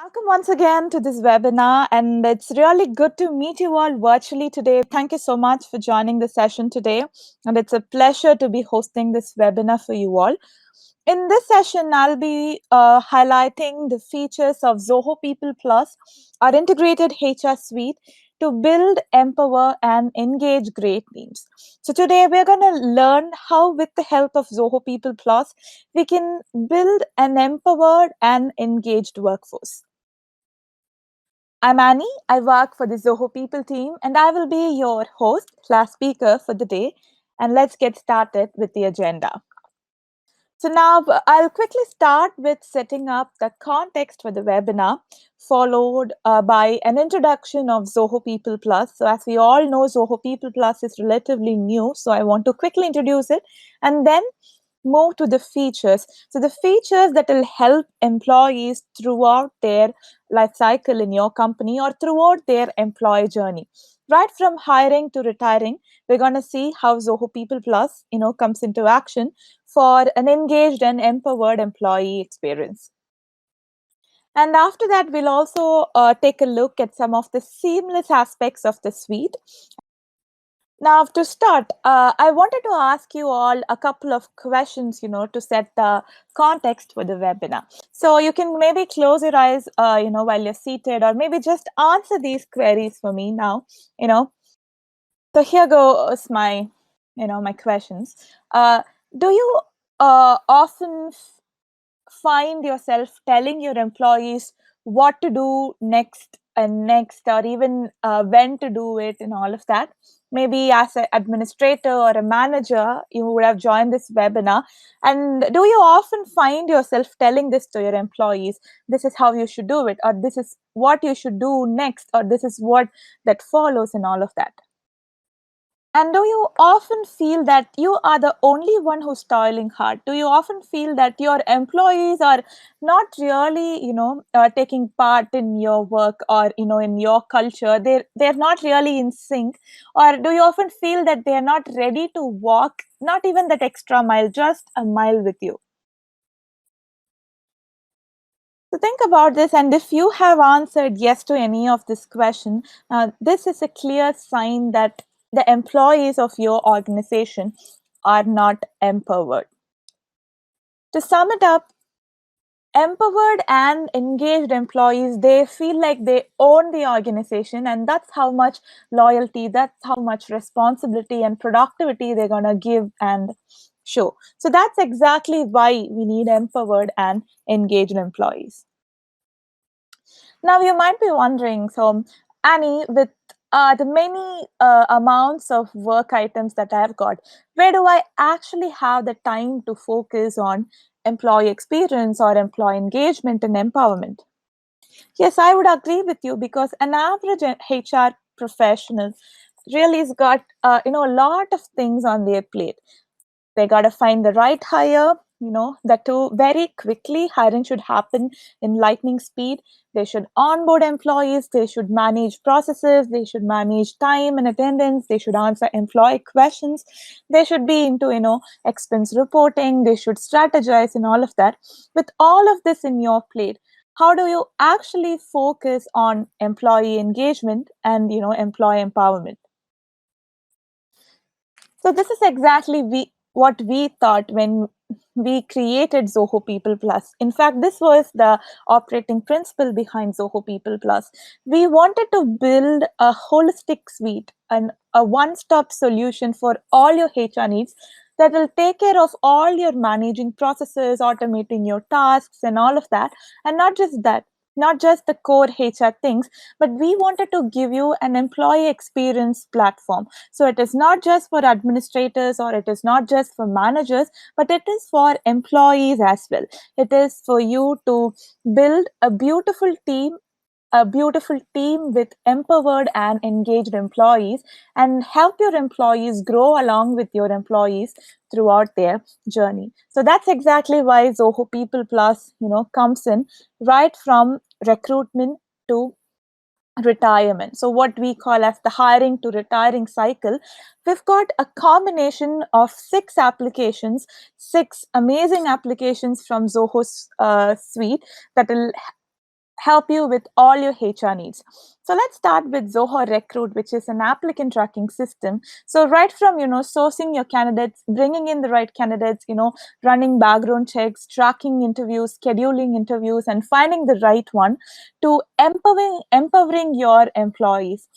Welcome once again to this webinar, and it's really good to meet you all virtually today. Thank you so much for joining the session today, and it's a pleasure to be hosting this webinar for you all. In this session, I'll be highlighting the features of Zoho People Plus, our integrated HR suite to build, empower, and engage great teams. So today we're going to learn how, with the help of Zoho People Plus, we can build an empowered and engaged workforce. I'm Annie. I work for the Zoho People team, and I will be your host, class speaker for the day. And let's get started with the agenda. So now I'll quickly start with setting up the context for the webinar, followed by an introduction of Zoho People Plus. So as we all know, Zoho People Plus is relatively new, so I want to quickly introduce it and then move to the features. So the features that will help employees throughout their life cycle in your company or throughout their employee journey. Right from hiring to retiring, we're going to see how Zoho People Plus, comes into action for an engaged and empowered employee experience. And after that, we'll also take a look at some of the seamless aspects of the suite. Now, to start, I wanted to ask you all a couple of questions, to set the context for the webinar. So you can maybe close your eyes, while you're seated, or maybe just answer these queries for me now, So here goes my questions. Do you often find yourself telling your employees what to do next and next, or even when to do it, and all of that? Maybe as an administrator or a manager, you would have joined this webinar. And do you often find yourself telling this to your employees? This is how you should do it, or this is what you should do next, or this is what that follows, and all of that. And do you often feel that you are the only one who's toiling hard? Do you often feel that your employees are not really, taking part in your work or, in your culture? They're not really in sync. Or do you often feel that they're not ready to walk, not even that extra mile, just a mile with you? So think about this, and if you have answered yes to any of this question, this is a clear sign that the employees of your organization are not empowered. To sum it up, empowered and engaged employees, they feel like they own the organization, and that's how much loyalty, that's how much responsibility and productivity they're going to give and show. So that's exactly why we need empowered and engaged employees. Now, you might be wondering, so Annie, with the many amounts of work items that I've got, where do I actually have the time to focus on employee experience or employee engagement and empowerment? Yes, I would agree with you, because an average HR professional really has got a lot of things on their plate. They got to find the right hire, that too very quickly. Hiring should happen in lightning speed. They should onboard employees, they should manage processes, they should manage time and attendance, they should answer employee questions, they should be into expense reporting, they should strategize and all of that. With all of this in your plate, how do you actually focus on employee engagement and employee empowerment? So this is exactly what we thought when we created Zoho People Plus. In fact, this was the operating principle behind Zoho People Plus. We wanted to build a holistic suite and a one-stop solution for all your HR needs that will take care of all your managing processes, automating your tasks, and all of that. And not just that, not just the core HR things, but we wanted to give you an employee experience platform. So it is not just for administrators or it is not just for managers, but it is for employees as well. It is for you to build a beautiful team with empowered and engaged employees, and help your employees grow along with your employees throughout their journey. So that's exactly why Zoho People Plus, comes in right from recruitment to retirement. So what we call as the hiring to retiring cycle, we've got a combination of six amazing applications from Zoho's suite that will help you with all your HR needs. So let's start with Zoho Recruit, which is an applicant tracking system. So right from sourcing your candidates, bringing in the right candidates, running background checks, tracking interviews, scheduling interviews, and finding the right one, to empowering your employees.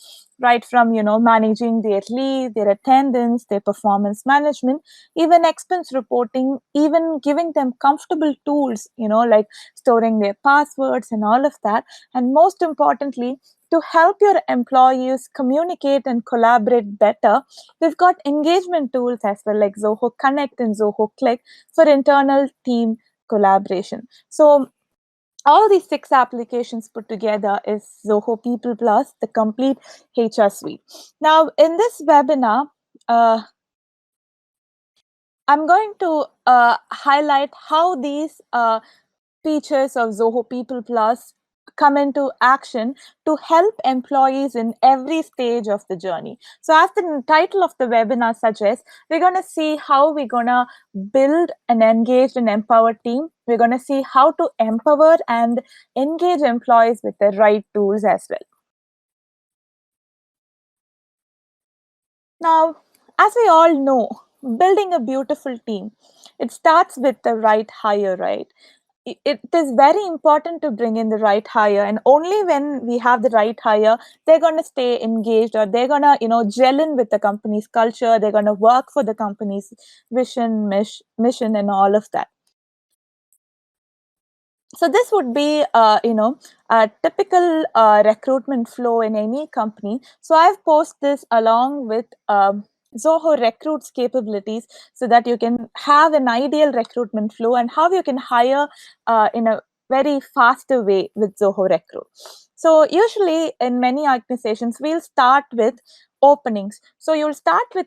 Right from managing their leave, their attendance, their performance management, even expense reporting, even giving them comfortable tools, like storing their passwords and all of that. And most importantly, to help your employees communicate and collaborate better, we've got engagement tools as well, like Zoho Connect and Zoho Click for internal team collaboration. So all these 6 applications put together is Zoho People Plus, the complete HR suite. Now, in this webinar, uh, I'm going to highlight how these features of Zoho People Plus come into action to help employees in every stage of the journey. So, as the title of the webinar suggests, we're going to see how we're going to build an engaged and empowered team. We're going to see how to empower and engage employees with the right tools as well. Now, as we all know, building a beautiful team, it starts with the right hire, right? It is very important to bring in the right hire, and only when we have the right hire, they're going to stay engaged, or they're going to gel in with the company's culture, they're going to work for the company's vision, mission, and all of that. So this would be a typical recruitment flow in any company. So I've posted this along with Zoho Recruit's capabilities, so that you can have an ideal recruitment flow and how you can hire in a very faster way with Zoho Recruit. So usually in many organizations, we'll start with openings. So you'll start with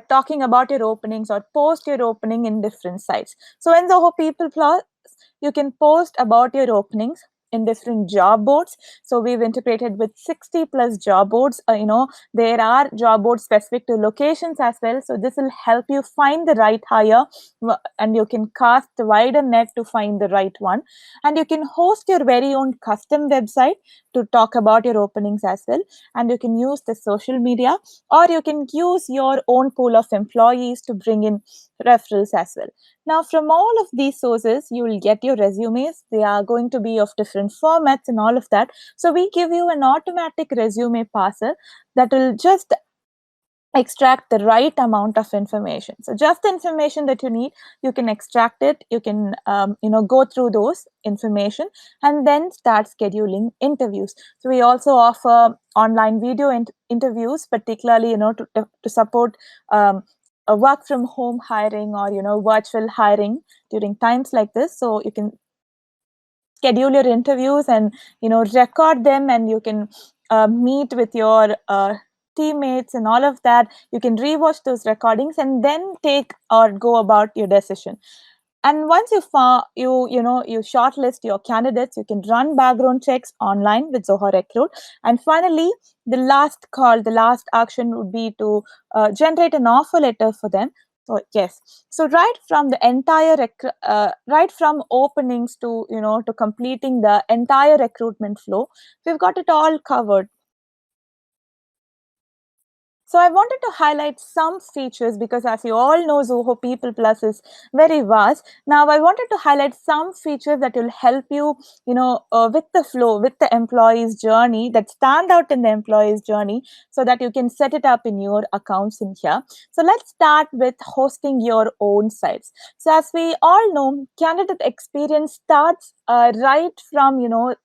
talking about your openings or post your opening in different sites. So in Zoho People Plus, you can post about your openings in different job boards. So we've integrated with 60 plus job boards. There are job boards specific to locations as well. So this will help you find the right hire, and you can cast the wider net to find the right one. And you can host your very own custom website to talk about your openings as well. And you can use the social media, or you can use your own pool of employees to bring in referrals as well. Now, from all of these sources, you will get your resumes. They are going to be of different formats and all of that. So we give you an automatic resume parser that will just extract the right amount of information. So just the information that you need, you can extract it. You can go through those information and then start scheduling interviews. So we also offer online video interviews, particularly to support a work from home hiring, or virtual hiring during times like this. So you can schedule your interviews and record them, and you can meet with your teammates and all of that. You can rewatch those recordings and then take or go about your decision. And once you shortlist your candidates, you can run background checks online with Zoho Recruit. And finally, the last call, the last action would be to generate an offer letter for them. So yes, so right from openings to to completing the entire recruitment flow, we've got it all covered. So I wanted to highlight some features because, as you all know, Zoho People Plus is very vast. Now, I wanted to highlight some features that will help you, with the flow, with the employee's journey, that stand out in the employee's journey, so that you can set it up in your accounts in here. So let's start with hosting your own sites. So as we all know, candidate experience starts right from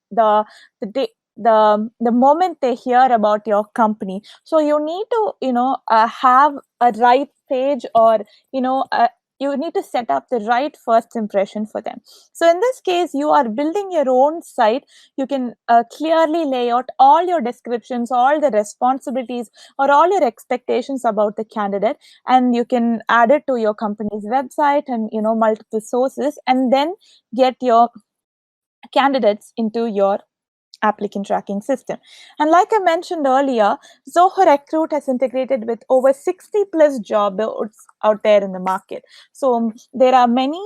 the day, the moment they hear about your company. So you need to have a right page, or you need to set up the right first impression for them. So in this case, you are building your own site. You can clearly lay out all your descriptions, all the responsibilities, or all your expectations about the candidate, and you can add it to your company's website and multiple sources, and then get your candidates into your applicant tracking system. And like I mentioned earlier, Zoho Recruit has integrated with over 60 plus job boards out there in the market. So there are many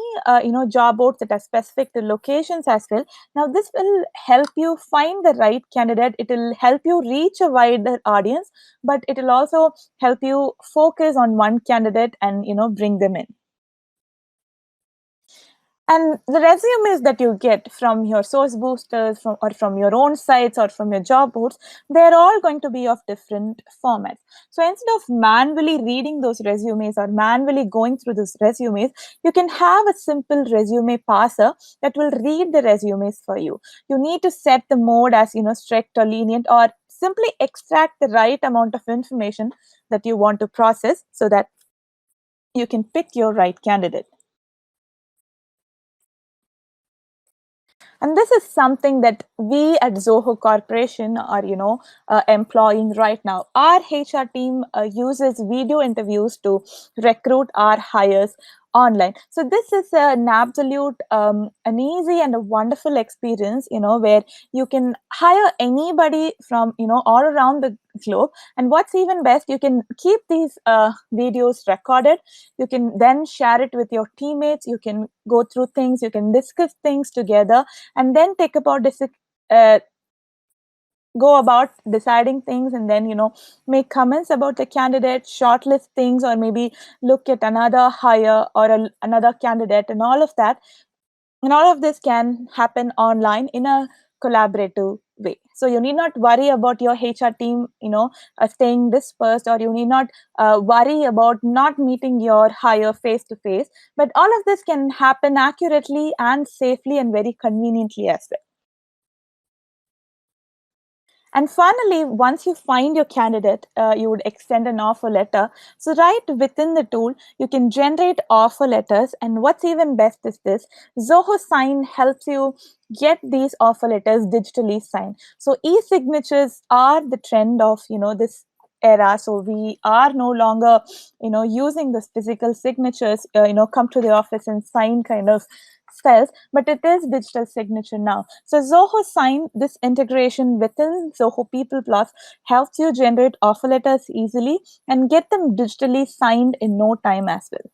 job boards that are specific to locations as well. Now this will help you find the right candidate. It will help you reach a wider audience, but it will also help you focus on one candidate and bring them in. And the resumes that you get from your source boosters or from your own sites or from your job boards, they're all going to be of different formats. So instead of manually reading those resumes or manually going through those resumes, you can have a simple resume parser that will read the resumes for you. You need to set the mode as strict or lenient, or simply extract the right amount of information that you want to process so that you can pick your right candidate. And this is something that we at Zoho Corporation are, employing right now. Our HR team uses video interviews to recruit our hires online. So this is an absolute, an easy and a wonderful experience, where you can hire anybody from, all around the globe. And what's even best, you can keep these videos recorded. You can then share it with your teammates. You can go through things. You can discuss things together, and then uh, go about deciding things, and then make comments about the candidate, shortlist things, or maybe look at another hire or another candidate, and all of that. And all of this can happen online in a collaborative way. So you need not worry about your HR team staying dispersed, or you need not worry about not meeting your hire face to face, but all of this can happen accurately and safely and very conveniently as well. And finally, once you find your candidate, you would extend an offer letter. So, right within the tool, you can generate offer letters. And what's even best is this: Zoho Sign helps you get these offer letters digitally signed. So, e signatures are the trend of this era. So we are no longer using this physical signatures, come to the office and sign kind of spells, but it is digital signature now. So Zoho Sign, this integration within Zoho People Plus, helps you generate offer letters easily and get them digitally signed in no time as well.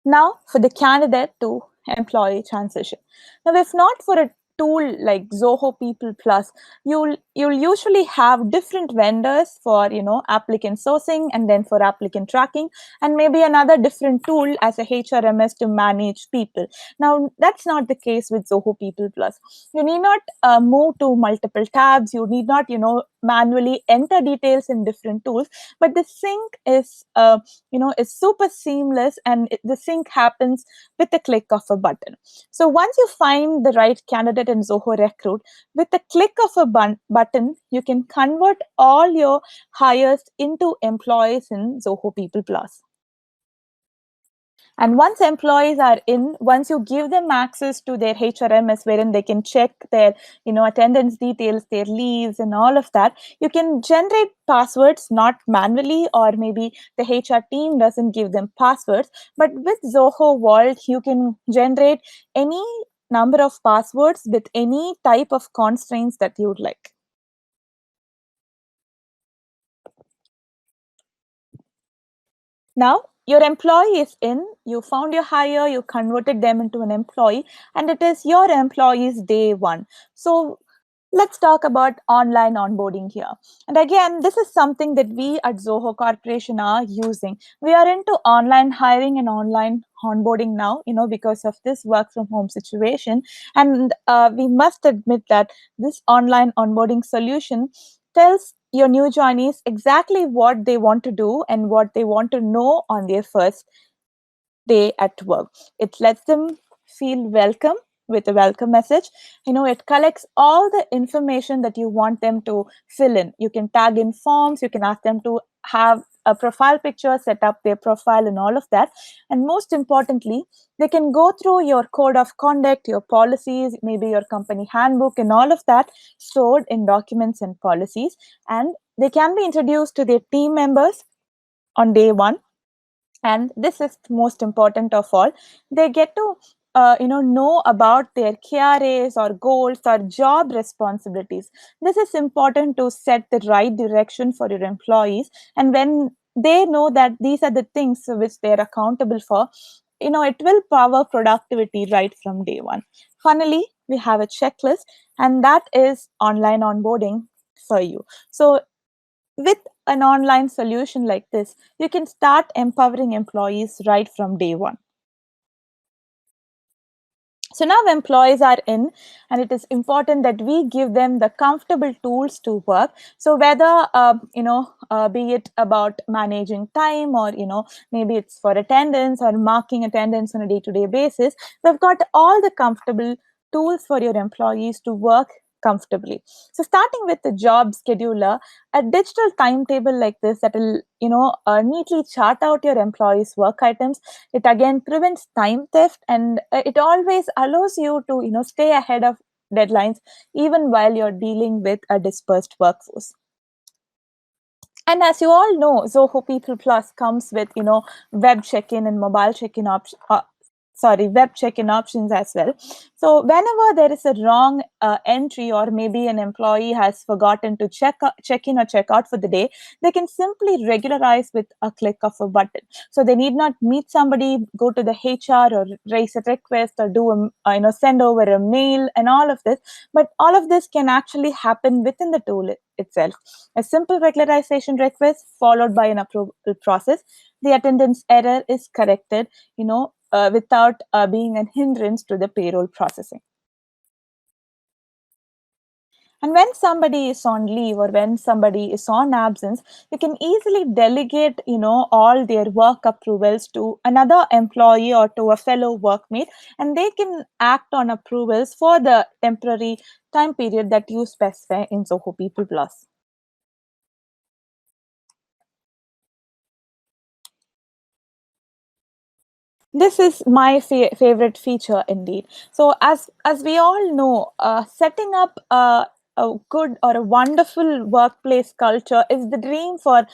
Now, for the candidate to employee transition. Now, if not for a tool like Zoho People Plus, you'll usually have different vendors for applicant sourcing, and then for applicant tracking, and maybe another different tool as a HRMS to manage people. Now, that's not the case with Zoho People Plus. You need not move to multiple tabs. You need not manually enter details in different tools, but the sync is super seamless, and the sync happens with the click of a button. So once you find the right candidate in Zoho Recruit, with the click of a button, you can convert all your hires into employees in Zoho People Plus. And once employees are in, once you give them access to their HRMS, wherein they can check their, attendance details, their leaves, and all of that, you can generate passwords, not manually, or maybe the HR team doesn't give them passwords. But with Zoho Vault, you can generate any number of passwords with any type of constraints that you would like. Now, your employee is in, you found your hire, you converted them into an employee, and it is your employee's day one. So, let's talk about online onboarding here. And again, this is something that we at Zoho Corporation are using. We are into online hiring and online onboarding now, because of this work from home situation. And we must admit that this online onboarding solution tells your new joinees exactly what they want to do and what they want to know on their first day at work. It lets them feel welcome with a welcome message. It collects all the information that you want them to fill in. You can tag in forms, you can ask them to have a profile picture, set up their profile, and all of that. And most importantly, they can go through your code of conduct, your policies, maybe your company handbook, and all of that stored in documents and policies. And they can be introduced to their team members on day one. And this is most important of all, they get to know about their KRAs or goals or job responsibilities. This is important to set the right direction for your employees. And when they know that these are the things which they're accountable for, it will power productivity right from day one. Finally, we have a checklist, and that is online onboarding for you. So with an online solution like this, you can start empowering employees right from day one. So now employees are in, and it is important that we give them the comfortable tools to work. So whether be it about managing time, or maybe it's for attendance or marking attendance on a day-to-day basis, we've got all the comfortable tools for your employees to work comfortably. So starting with the job scheduler, a digital timetable like this that will neatly chart out your employees' work items. It again prevents time theft, and it always allows you to stay ahead of deadlines even while you're dealing with a dispersed workforce. And as you all know, Zoho People Plus comes with web check-in and mobile check-in option. Web check-in options as well. So whenever there is a wrong entry, or maybe an employee has forgotten to check in or check out for the day, they can simply regularize with a click of a button. So they need not meet somebody, go to the HR, or raise a request, or do send over a mail and all of this. But all of this can actually happen within the tool itself. A simple regularization request followed by an approval process. The attendance error is corrected, without being a hindrance to the payroll processing. And when somebody is on leave, or when somebody is on absence, you can easily delegate, all their work approvals to another employee or to a fellow workmate, and they can act on approvals for the temporary time period that you specify in Zoho People Plus. This is my favorite feature indeed. So as we all know, setting up a good or a wonderful workplace culture is the dream for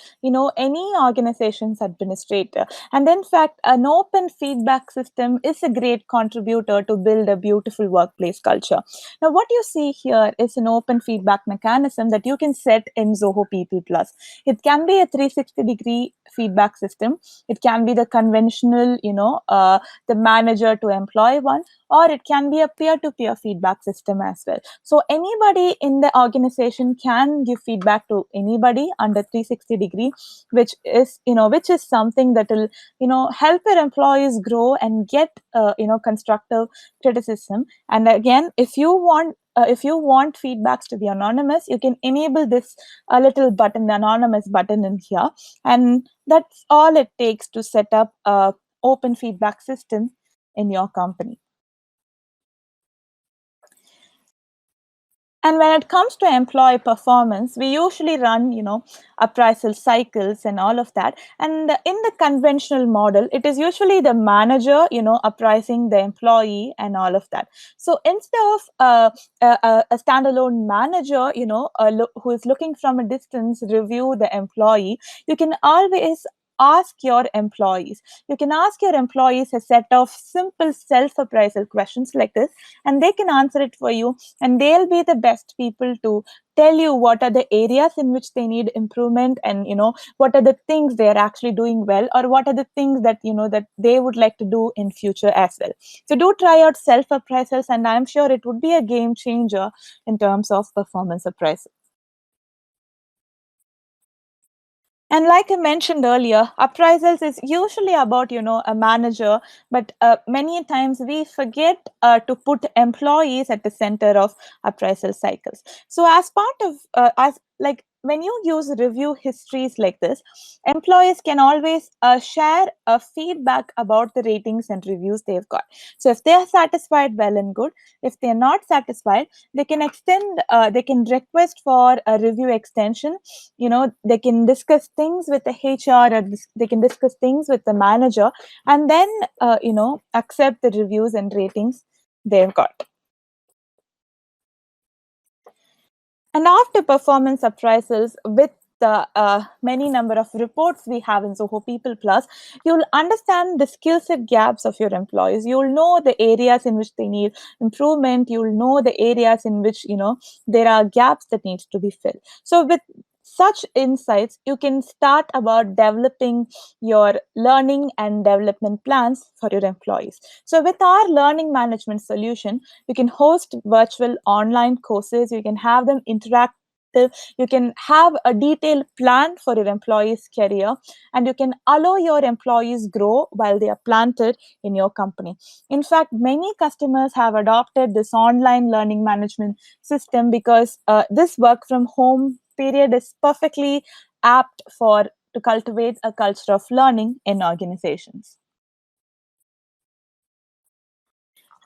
any organization's administrator. And in fact, an open feedback system is a great contributor to build a beautiful workplace culture. Now what you see here is an open feedback mechanism that you can set in Zoho People Plus. It can be a 360-degree feedback system. It can be the conventional, the manager to employee one, or it can be a peer-to-peer feedback system as well. So anybody in the organization can give feedback to anybody under 360 degree, which is something that will help your employees grow and get constructive criticism. And again, if you want feedbacks to be anonymous, you can enable this little button, the anonymous button in here, and that's all it takes to set up a open feedback system in your company. And when it comes to employee performance, we usually run, appraisal cycles and all of that. And in the conventional model, it is usually the manager, appraising the employee and all of that. So instead of a standalone manager, who is looking from a distance, review the employee, you can always ask your employees. You can ask your employees a set of simple self-appraisal questions like this, and they can answer it for you, and they'll be the best people to tell you what are the areas in which they need improvement, and what are the things they are actually doing well, or what are the things that that they would like to do in future as well. So do try out self appraisals, and I'm sure it would be a game changer in terms of performance appraisal. And like I mentioned earlier, appraisals is usually about, a manager, but many times we forget to put employees at the center of appraisal cycles. So as part of, as like when you use review histories like this, employees can always share feedback about the ratings and reviews they've got. So if they are satisfied, well and good. If they're not satisfied, they can request for a review extension. They can discuss things with the HR, or they can discuss things with the manager, and then accept the reviews and ratings they've got. And after performance appraisals with the many number of reports we have in Zoho People Plus, you'll understand the skill set gaps of your employees. You'll know the areas in which they need improvement. You'll know the areas in which there are gaps that needs to be filled. So with such insights, you can start about developing your learning and development plans for your employees. So with our learning management solution, you can host virtual online courses, you can have them interactive, you can have a detailed plan for your employees career, and you can allow your employees grow while they are planted in your company. In fact, many customers have adopted this online learning management system because this work from home period is perfectly apt for to cultivate a culture of learning in organizations.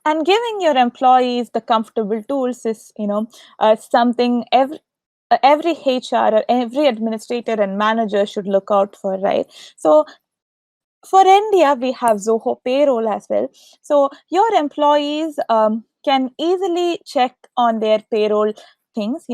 And giving your employees the comfortable tools is something every HR or every administrator and manager should look out for, right? So for India, we have Zoho Payroll as well. So your employees can easily check on their payroll things,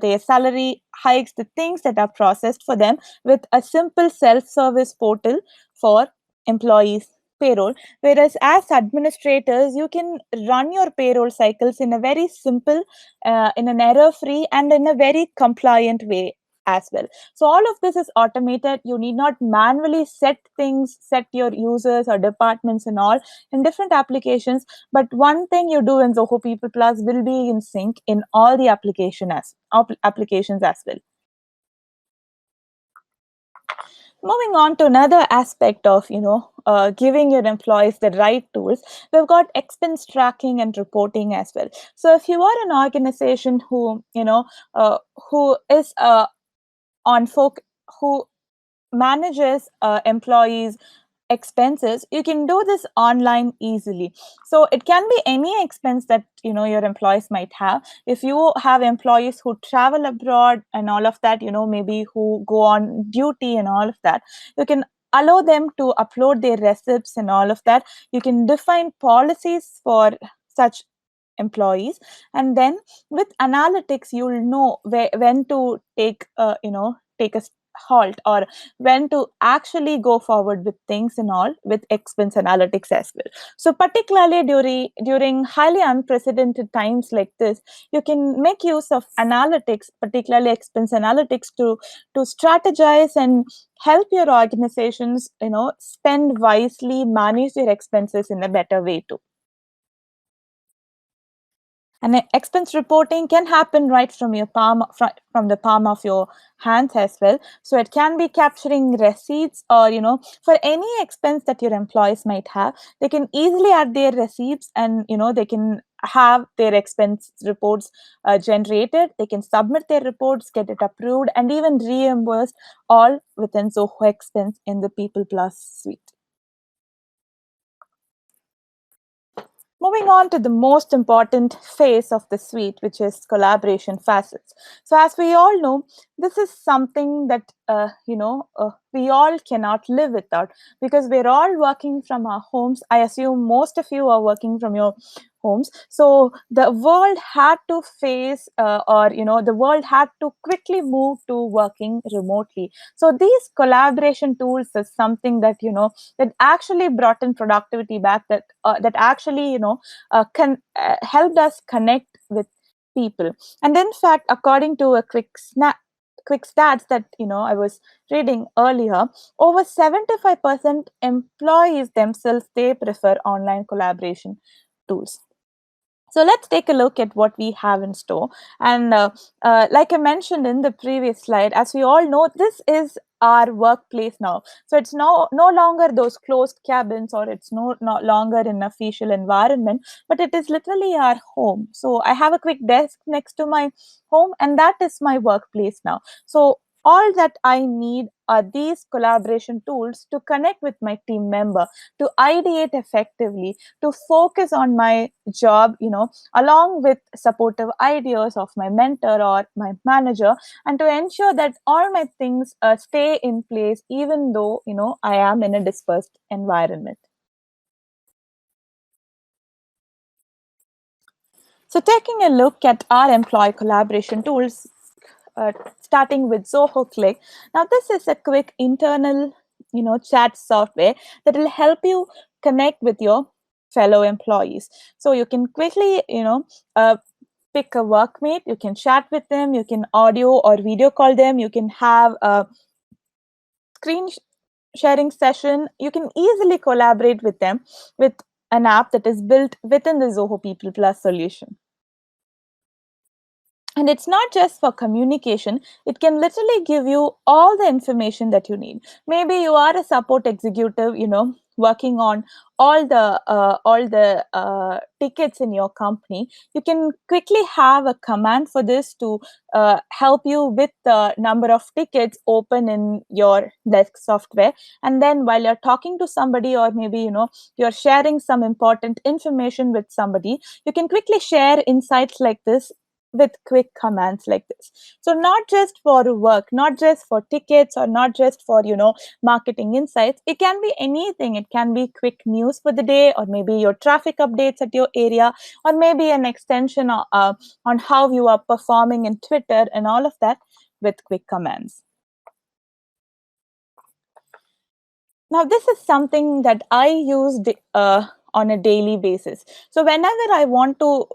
their salary hikes, the things that are processed for them with a simple self-service portal for employees payroll. Whereas as administrators, you can run your payroll cycles in a very simple, in an error-free and in a very compliant way as well. So all of this is automated. You need not manually set things, set your users or departments and all in different applications. But one thing you do in Zoho People Plus will be in sync in all the applications as well. Moving on to another aspect of giving your employees the right tools, we've got expense tracking and reporting as well. So if you are an organization who is on folk who manages employees expenses, you can do this online easily. So it can be any expense that your employees might have. If you have employees who travel abroad and all of that, maybe who go on duty and all of that, you can allow them to upload their receipts and all of that. You can define policies for such employees, and then with analytics you'll know when to take a halt, or when to actually go forward with things and all with expense analytics as well. So particularly during highly unprecedented times like this, you can make use of analytics, particularly expense analytics, to strategize and help your organizations spend wisely, manage their expenses in a better way too. And expense reporting can happen right from your from the palm of your hands as well. So it can be capturing receipts, or for any expense that your employees might have, they can easily add their receipts, and they can have their expense reports generated. They can submit their reports, get it approved, and even reimbursed, all within Zoho Expense in the People Plus suite. Moving on to the most important phase of the suite, which is collaboration facets. So, as we all know, this is something that we all cannot live without, because we're all working from our homes. I assume most of you are working from your homes. So the world had to face, or the world had to quickly move to working remotely. So these collaboration tools is something that that actually brought in productivity back, that actually helped us connect with people. And in fact, according to a quick stats that I was reading earlier, over 75% employees themselves, they prefer online collaboration tools. So let's take a look at what we have in store. And like I mentioned in the previous slide, as we all know, this is our workplace now. So it's no longer those closed cabins, or it's no longer an official environment, but it is literally our home. So I have a quick desk next to my home, and that is my workplace now. So all that I need are these collaboration tools to connect with my team member, to ideate effectively, to focus on my job, along with supportive ideas of my mentor or my manager, and to ensure that all my things stay in place, even though I am in a dispersed environment. So taking a look at our employee collaboration tools, starting with Zoho Click. Now, this is a quick internal, chat software that will help you connect with your fellow employees. So you can quickly, pick a workmate, you can chat with them, you can audio or video call them, you can have a screen sharing session, you can easily collaborate with them with an app that is built within the Zoho People Plus solution. And it's not just for communication, it can literally give you all the information that you need. Maybe you are a support executive, working on all the tickets in your company. You can quickly have a command for this to help you with the number of tickets open in your desk software. And then while you're talking to somebody, or maybe you're sharing some important information with somebody, you can quickly share insights like this with quick commands like this. So not just for work, not just for tickets, or not just for marketing insights, it can be anything. It can be quick news for the day, or maybe your traffic updates at your area, or maybe an extension on how you are performing in Twitter, and all of that with quick commands. Now, this is something that I use on a daily basis. So whenever I want to,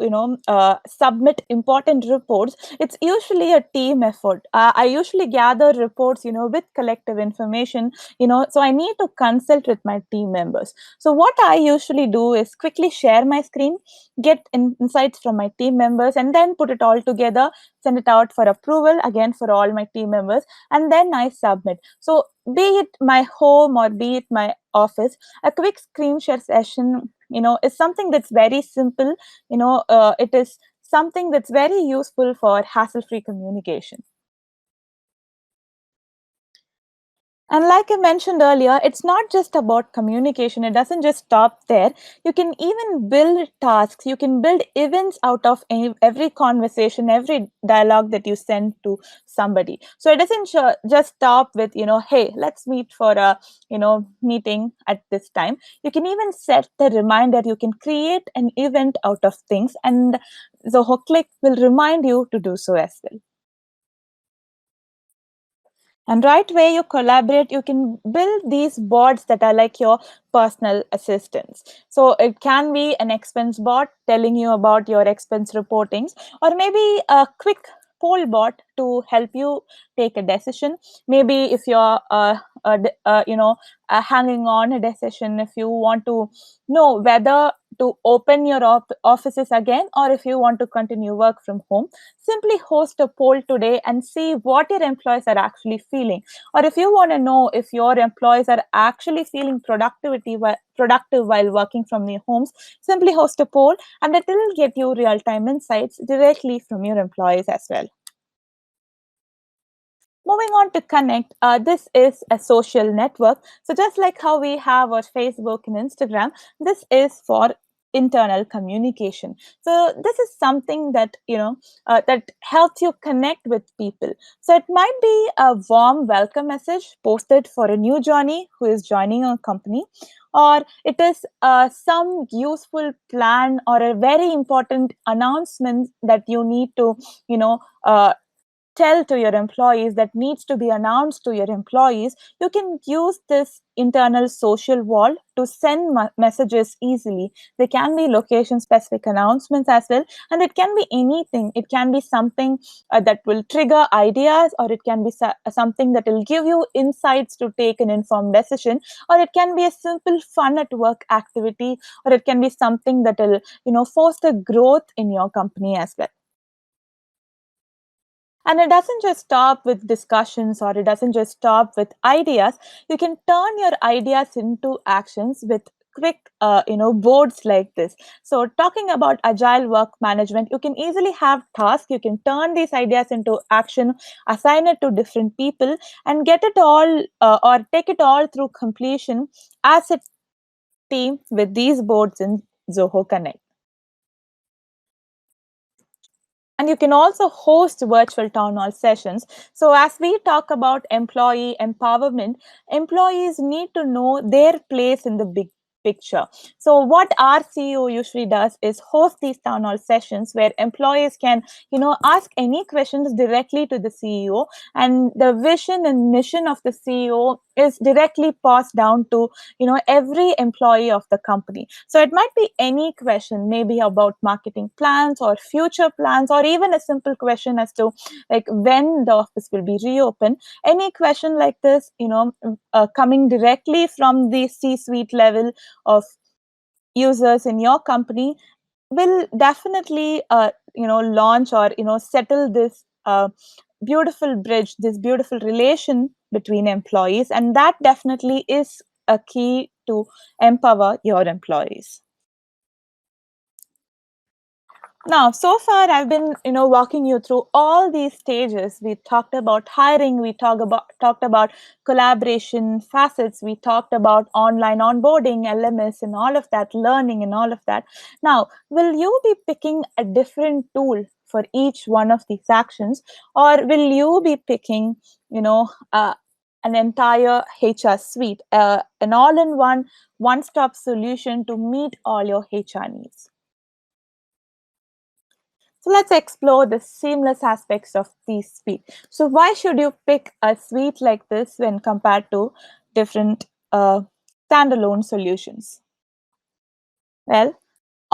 submit important reports, it's usually a team effort. I usually gather reports, with collective information, so I need to consult with my team members. So what I usually do is quickly share my screen, get insights from my team members, and then put it all together, send it out for approval again for all my team members, and then I submit. So be it my home or be it my office, a quick screen share session, is something that's very simple. It is something that's very useful for hassle-free communication. And like I mentioned earlier, it's not just about communication. It doesn't just stop there. You can even build tasks. You can build events out of every conversation, every dialogue that you send to somebody. So it doesn't just stop with, hey, let's meet for a, meeting at this time. You can even set the reminder. You can create an event out of things, and Zoho Click will remind you to do so as well. And right where you collaborate, you can build these bots that are like your personal assistants. So it can be an expense bot telling you about your expense reportings, or maybe a quick poll bot to help you take a decision. Maybe if you're hanging on a decision, if you want to know whether to open your offices again, or if you want to continue work from home, simply host a poll today and see what your employees are actually feeling. Or if you want to know if your employees are actually feeling productive while working from their homes, simply host a poll, and it will get you real-time insights directly from your employees as well. Moving on to Connect, this is a social network. So just like how we have our Facebook and Instagram, this is for internal communication. So this is something that that helps you connect with people. So it might be a warm welcome message posted for a new joinee who is joining a company, or it is some useful plan or a very important announcement that you need to tell to your employees, that needs to be announced to your employees. You can use this internal social wall to send messages easily. They can be location specific announcements as well, and it can be anything. It can be something that will trigger ideas, or it can be something that will give you insights to take an informed decision, or it can be a simple fun at work activity, or it can be something that will foster growth in your company as well. And it doesn't just stop with discussions, or it doesn't just stop with ideas. You can turn your ideas into actions with quick boards like this. So talking about agile work management, you can easily have tasks. You can turn these ideas into action, assign it to different people, and get it all or take it all through completion as a team with these boards in Zoho Connect. And you can also host virtual town hall sessions. So, as we talk about employee empowerment, employees need to know their place in the big picture. So what our CEO usually does is host these town hall sessions where employees can, ask any questions directly to the CEO, and the vision and mission of the CEO is directly passed down to, every employee of the company. So it might be any question, maybe about marketing plans or future plans, or even a simple question as to like when the office will be reopened. Any question like this, coming directly from the C suite level of users in your company will definitely launch or settle this beautiful bridge, this beautiful relation between employees, and that definitely is a key to empower your employees. Now, so far, I've been, walking you through all these stages. We talked about hiring, we talked about collaboration facets, we talked about online onboarding, LMS, and all of that, learning, and all of that. Now, will you be picking a different tool for each one of these actions, or will you be picking, an entire HR suite, an all-in-one, one-stop solution to meet all your HR needs? So let's explore the seamless aspects of these suite. So why should you pick a suite like this when compared to different standalone solutions? Well,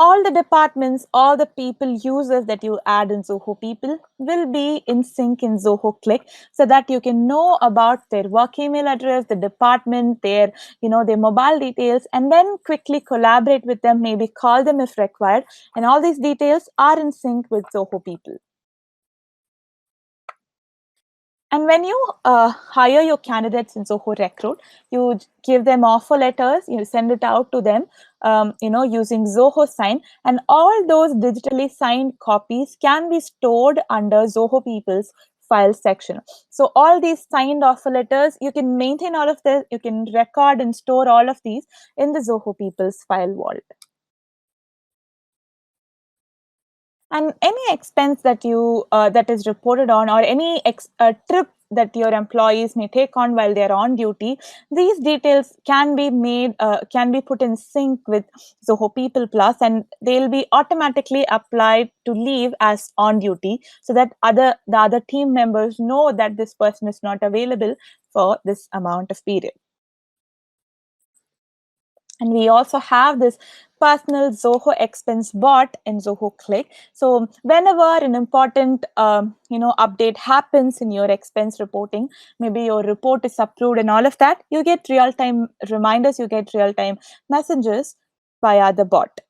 all the departments, all the people users that you add in Zoho People will be in sync in Zoho Click, so that you can know about their work email address, the department, their mobile details, and then quickly collaborate with them, maybe call them if required. And all these details are in sync with Zoho People. And when you hire your candidates in Zoho Recruit, you give them offer letters, you send it out to them, using Zoho Sign, and all those digitally signed copies can be stored under Zoho People's file section. So all these signed offer letters, you can maintain all of this, you can record and store all of these in the Zoho People's file vault. And any expense that you that is reported on, or any trip that your employees may take on while they're on duty, these details can be put in sync with Zoho People Plus, and they'll be automatically applied to leave as on duty, so that the other team members know that this person is not available for this amount of period. And we also have this personal Zoho expense bot in Zoho Click. So whenever an important update happens in your expense reporting, maybe your report is approved and all of that, you get real time reminders, you get real time messages via the bot.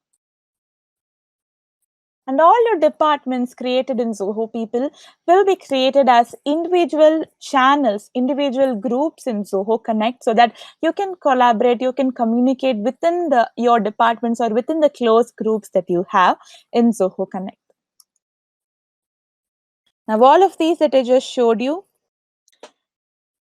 And all your departments created in Zoho People will be created as individual channels, individual groups in Zoho Connect, so that you can collaborate, you can communicate within your departments or within the close groups that you have in Zoho Connect. Now, all of these that I just showed you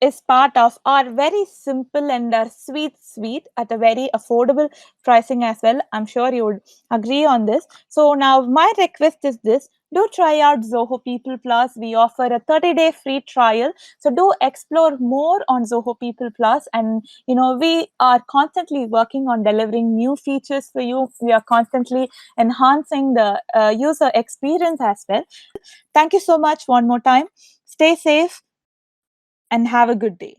is part of our very simple and our sweet suite at a very affordable pricing as well. I'm sure you would agree on this. So now my request is this: do try out Zoho People Plus. We offer a 30-day free trial. So do explore more on Zoho People Plus. And, we are constantly working on delivering new features for you. We are constantly enhancing the user experience as well. Thank you so much one more time. Stay safe and have a good day.